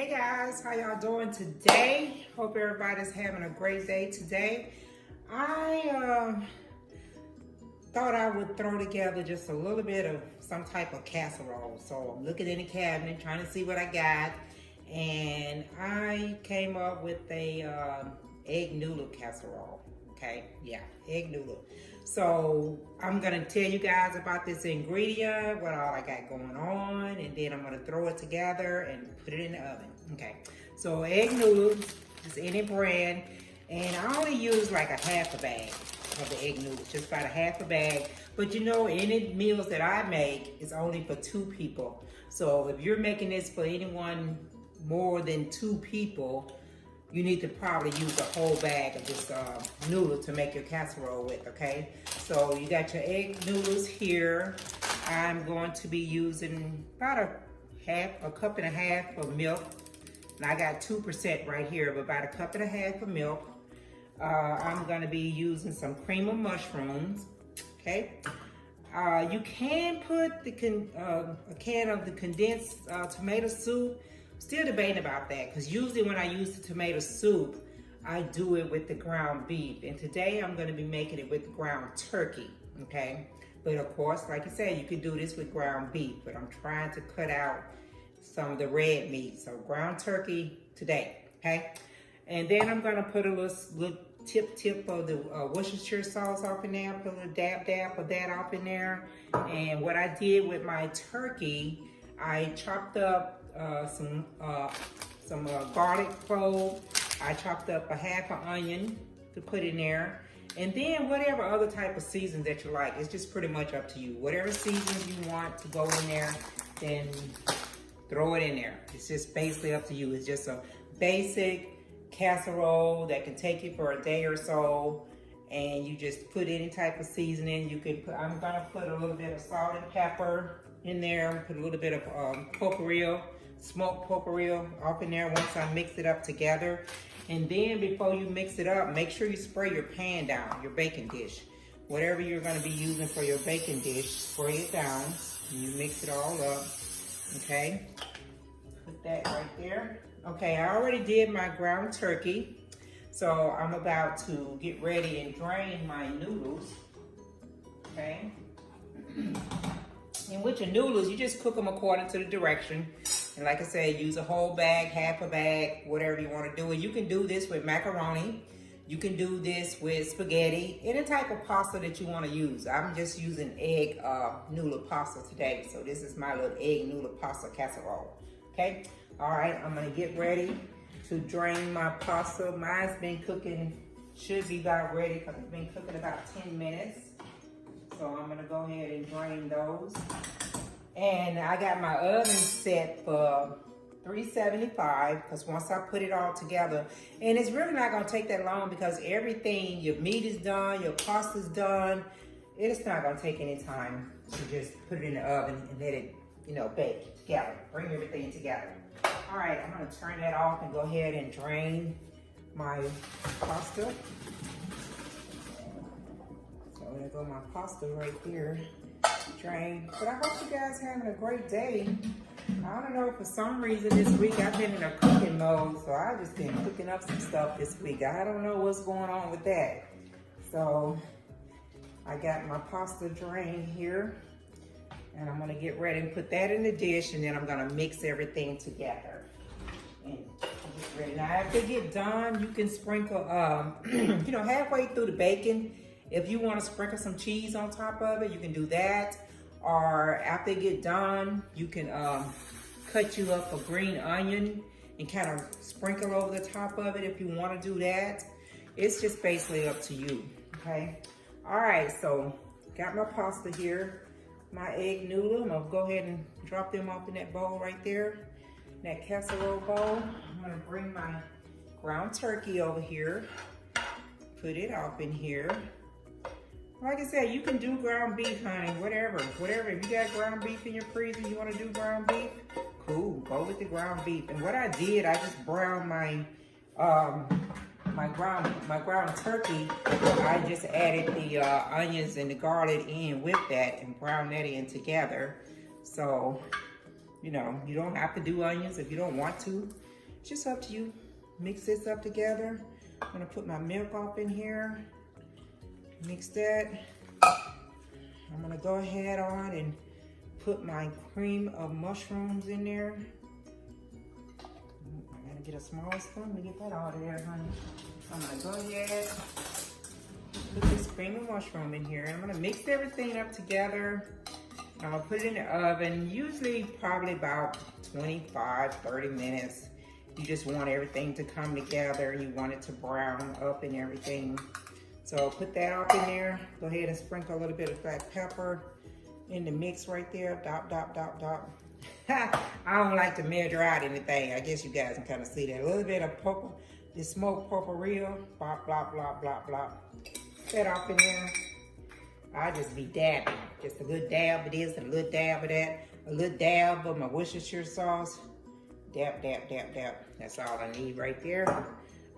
Hey guys, how y'all doing today? Hope everybody's having a great day today. I thought I would throw together just a little bit of some type of casserole. So I'm looking in the cabinet trying to see what I got, and I came up with a egg noodle casserole. Okay, yeah, egg noodle. So I'm gonna tell you guys about this ingredient, what all I got going on, and then I'm gonna throw it together and put it in the oven. Okay, so egg noodles, just any brand, and I only use like a half a bag of the egg noodles, just about a half a bag. But you know, any meals that I make is only for 2 people. So if you're making this for anyone more than 2 people, you need to probably use a whole bag of this noodle to make your casserole with, okay? So you got your egg noodles here. I'm going to be using about a cup and a half of milk. And I got 2% right here, but about a cup and a half of milk. I'm gonna be using some cream of mushrooms, okay? You can put a can of the condensed tomato soup. Still debating about that, because usually when I use the tomato soup, I do it with the ground beef. And today I'm going to be making it with ground turkey, okay? But of course, like I said, you can do this with ground beef, but I'm trying to cut out some of the red meat. So ground turkey today, okay? And then I'm going to put a little tip of the Worcestershire sauce off in there, put a little dab of that off in there. And what I did with my turkey, I chopped up some garlic clove. I chopped up a half an onion to put in there, and then whatever other type of season that you like. It's just pretty much up to you. Whatever seasons you want to go in there, then throw it in there. It's just basically up to you. It's just a basic casserole that can take you for a day or so, and you just put any type of seasoning. You can put, I'm gonna put a little bit of salt and pepper in there, put a little bit of potpourri, smoked potpourri off in there once I mix it up together. And then before you mix it up, make sure you spray your pan down, your baking dish. Whatever you're gonna be using for your baking dish, spray it down, and you mix it all up, okay? Put that right there. Okay, I already did my ground turkey, so I'm about to get ready and drain my noodles, okay? And with your noodles, you just cook them according to the direction. And like I said, use a whole bag, half a bag, whatever you want to do. And you can do this with macaroni. You can do this with spaghetti, any type of pasta that you want to use. I'm just using egg noodle pasta today. So this is my little egg noodle pasta casserole, okay? All right, I'm gonna get ready to drain my pasta. Mine's been cooking, should be about ready because it's been cooking about 10 minutes. So I'm gonna go ahead and drain those. And I got my oven set for 375 because once I put it all together, and it's really not gonna take that long because everything, your meat is done, your pasta's done. It's not gonna take any time to just put it in the oven and let it, you know, bake together, bring everything together. All right, I'm gonna turn that off and go ahead and drain my pasta. There go my pasta right here, drained. But I hope you guys having a great day. I don't know, for some reason this week I've been in a cooking mode, so I've just been cooking up some stuff this week. I don't know what's going on with that. So I got my pasta drained here, and I'm gonna get ready and put that in the dish, and then I'm gonna mix everything together. And get ready. Now after you get done, you can sprinkle, you know, halfway through the bacon, if you want to sprinkle some cheese on top of it, you can do that. Or after you get done, you can cut you up a green onion and kind of sprinkle over the top of it if you want to do that. It's just basically up to you, okay? All right, so got my pasta here, my egg noodle. I'm gonna go ahead and drop them off in that bowl right there, that casserole bowl. I'm gonna bring my ground turkey over here, put it off in here. Like I said, you can do ground beef, honey, whatever. If you got ground beef in your freezer, you want to do ground beef, cool, go with the ground beef. And what I did, I just browned my my ground turkey. I just added the onions and the garlic in with that and browned that in together. So, you know, you don't have to do onions if you don't want to. just up to you. Mix this up together. I'm gonna put my milk up in here. Mix that. I'm gonna go ahead on and put my cream of mushrooms in there. I gotta get a small spoon to get that out of there, honey. I'm gonna go ahead, put this cream of mushroom in here. I'm gonna mix everything up together. I'm gonna put it in the oven, usually probably about 25, 30 minutes. You just want everything to come together. You want it to brown up and everything. So put that up in there. Go ahead and sprinkle a little bit of black pepper in the mix right there. Dop, dop, dop, dop. I don't like to measure out anything. I guess you guys can kind of see that. A little bit of purple, this smoked potpourri. Blah, blah, blah, blah, blah. That up in there. I just be dabbing. Just a little dab of this and a little dab of that. A little dab of my Worcestershire sauce. Dab, dab, dab, dab. That's all I need right there.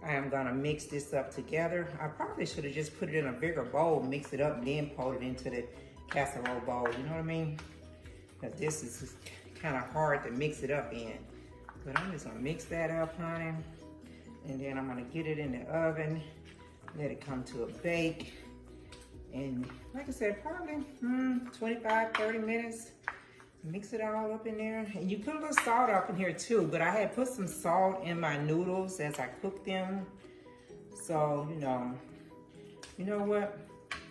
I am gonna mix this up together. I probably should have just put it in a bigger bowl, mix it up, and then pour it into the casserole bowl. You know what I mean? Because this is kind of hard to mix it up in. But I'm just gonna mix that up, honey. And then I'm gonna get it in the oven, let it come to a bake. And like I said, probably 25, 30 minutes. Mix it all up in there. And you put a little salt up in here too, but I had put some salt in my noodles as I cooked them. So, you know what?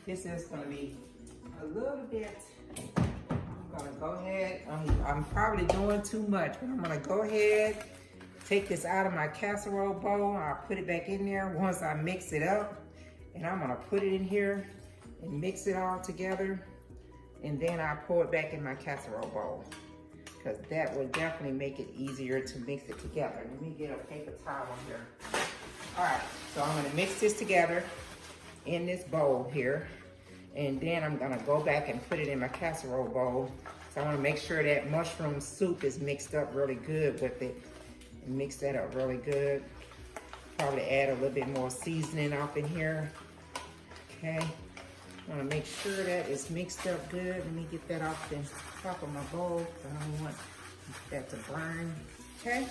This is gonna be a little bit, I'm gonna go ahead, I'm probably doing too much, but I'm gonna go ahead, take this out of my casserole bowl. I'll put it back in there once I mix it up. And I'm gonna put it in here and mix it all together. And then I pour it back in my casserole bowl, because that will definitely make it easier to mix it together. Let me get a paper towel here. All right, so I'm gonna mix this together in this bowl here, and then I'm gonna go back and put it in my casserole bowl. So I wanna make sure that mushroom soup is mixed up really good with it, and mix that up really good. Probably add a little bit more seasoning up in here, okay? I want to make sure that it's mixed up good. Let me get that off the top of my bowl, because I don't want that to burn. Okay,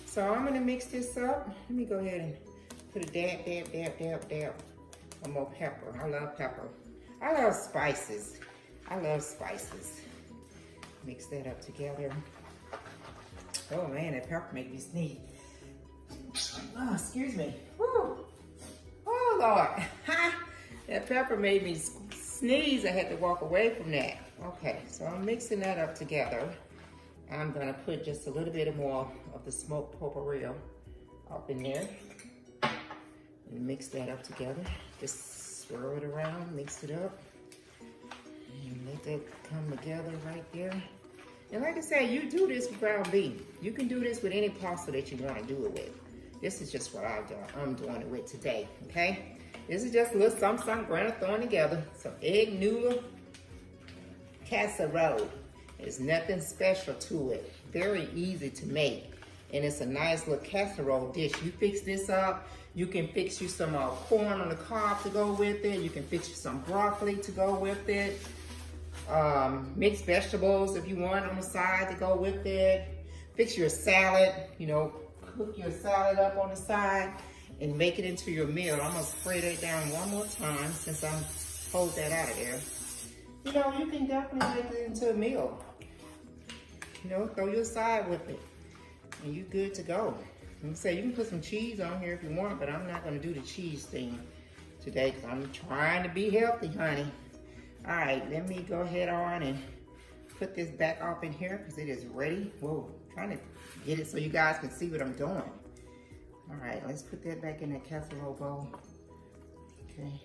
so I'm going to mix this up. Let me go ahead and put a dab, dab, dab, dab, dab of more pepper. I love pepper. I love spices. I love spices. Mix that up together. Oh man, that pepper makes me sneeze. Oh, excuse me. Woo. Oh Lord. That pepper made me sneeze. I had to walk away from that. Okay, so I'm mixing that up together. I'm gonna put just a little bit more of the smoked potpourri up in there. And mix that up together. Just swirl it around, mix it up. And let that come together right there. And like I said, you do this with ground beef. You can do this with any pasta that you wanna do it with. This is just what I'm doing it with today, okay? This is just a little something Granna throwing together. Some egg noodle casserole. There's nothing special to it. Very easy to make. And it's a nice little casserole dish. You fix this up. You can fix you some corn on the cob to go with it. You can fix you some broccoli to go with it. Mixed vegetables if you want on the side to go with it. Fix your salad, cook your salad up on the side and make it into your meal. I'm gonna spray that down one more time since I pulled that out of there. You can definitely make it into a meal. Throw your side with it and you good to go. Like I say, you can put some cheese on here if you want, but I'm not gonna do the cheese thing today because I'm trying to be healthy, honey. All right, let me go ahead on and put this back up in here because it is ready. Whoa, trying to get it so you guys can see what I'm doing. All right, let's put that back in that casserole bowl. Okay.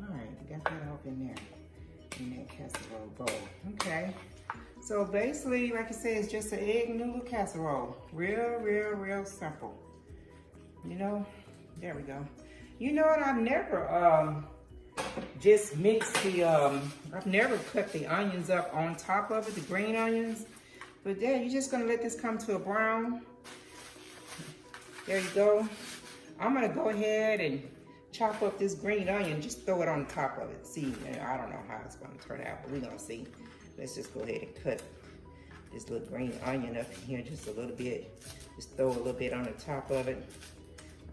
All right, I got that up in there, in that casserole bowl. Okay. So basically, like I said, it's just an egg noodle casserole. Real, real, real simple. There we go. You know what, I've never just mixed the, I've never cut the onions up on top of it, the green onions. But there, you're just gonna let this come to a brown. There you go. I'm gonna go ahead and chop up this green onion, just throw it on top of it. See, I don't know how it's gonna turn out, but we're gonna see. Let's just go ahead and cut this little green onion up in here just a little bit. Just throw a little bit on the top of it.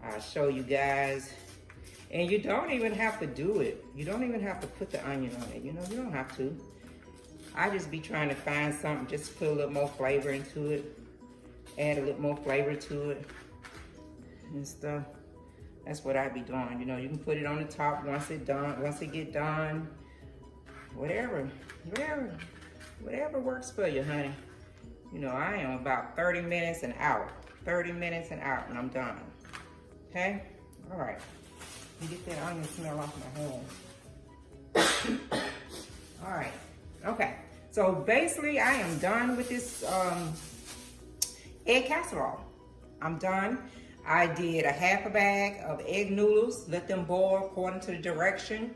I'll show you guys. And you don't even have to do it. You don't even have to put the onion on it. You know, you don't have to. I just be trying to find something just to put a little more flavor into it. Add a little more flavor to it and stuff. That's what I be doing. You know, you can put it on the top once it get done. Whatever works for you, honey. You know, I am about 30 minutes and out. 30 minutes and out and I'm done. Okay? All right. You get that onion smell off my hand. All right. Okay. So basically, I am done with this egg casserole. I'm done. I did a half a bag of egg noodles. Let them boil according to the direction.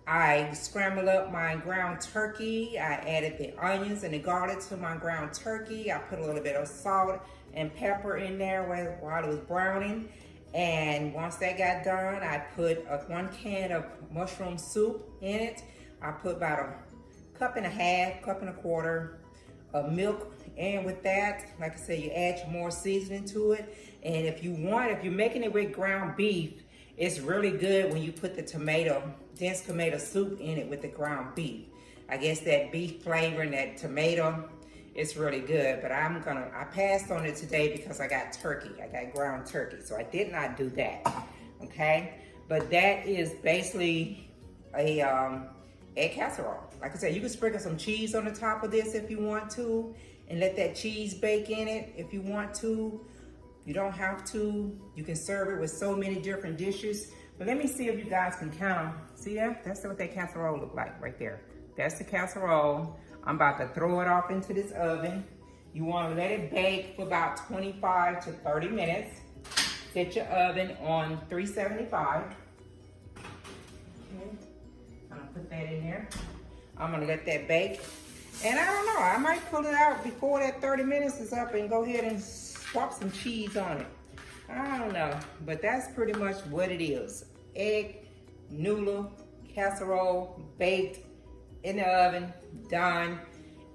I scrambled up my ground turkey. I added the onions and the garlic to my ground turkey. I put a little bit of salt and pepper in there while it was browning. And once that got done, I put 1 can of mushroom soup in it. I put about a cup and a half, cup and a quarter of milk. And with that, like I said, you add some more seasoning to it. And if you're making it with ground beef, it's really good when you put the dense tomato soup in it with the ground beef. I guess that beef flavor and that tomato, it's really good. But I passed on it today because I got turkey. I got ground turkey. So I did not do that, okay? But that is basically a egg casserole. Like I said, you can sprinkle some cheese on the top of this if you want to, and let that cheese bake in it if you want to. You don't have to. You can serve it with so many different dishes. But let me see if you guys can count. See that? That's what that casserole look like right there. That's the casserole. I'm about to throw it off into this oven. You want to let it bake for about 25 to 30 minutes. Set your oven on 375. Okay. I'm gonna put that in there. I'm gonna let that bake. And I don't know, I might pull it out before that 30 minutes is up and go ahead and swap some cheese on it. I don't know, but that's pretty much what it is. Egg, noodle, casserole, baked, in the oven, done.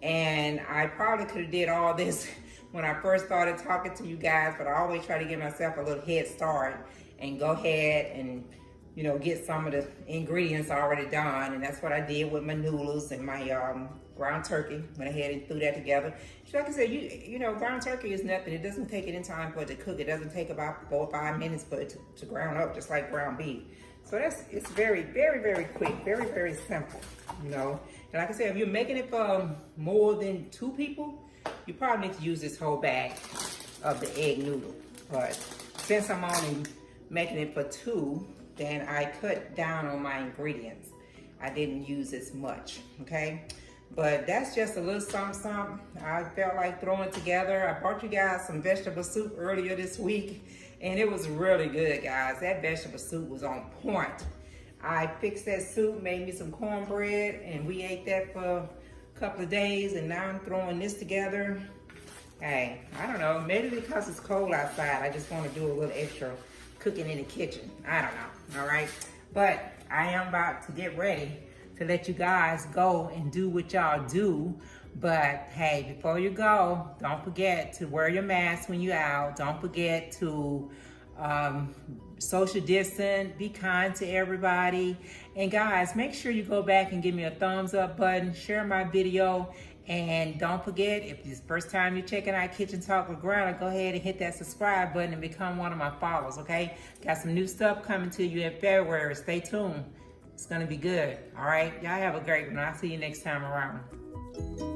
And I probably could have did all this when I first started talking to you guys, but I always try to give myself a little head start and go ahead and, you know, get some of the ingredients already done. And that's what I did with my noodles and my ground turkey. Went ahead and threw that together. So like I said, you know, ground turkey is nothing. It doesn't take any time for it to cook. It doesn't take about 4 or 5 minutes for it to ground up, just like ground beef. So it's very, very, very quick, very, very simple, you know. And like I said, if you're making it for more than 2 people, you probably need to use this whole bag of the egg noodle. But since I'm only making it for 2, then I cut down on my ingredients. I didn't use as much, okay? But that's just a little something. I felt like throwing it together. I brought you guys some vegetable soup earlier this week, and it was really good, guys. That vegetable soup was on point. I fixed that soup, made me some cornbread, and we ate that for a couple of days, and now I'm throwing this together. Hey, I don't know, maybe because it's cold outside, I just want to do a little extra cooking in the kitchen. I don't know, all right? But I am about to get ready to let you guys go and do what y'all do. But hey, before you go, don't forget to wear your mask when you're out. Don't forget to social distance, be kind to everybody. And guys, make sure you go back and give me a thumbs up button, share my video, and don't forget, if it's the first time you're checking out Kitchen Talk with Granna, go ahead and hit that subscribe button and become one of my followers, okay? Got some new stuff coming to you in February. Stay tuned. It's gonna be good, all right? Y'all have a great one. I'll see you next time around.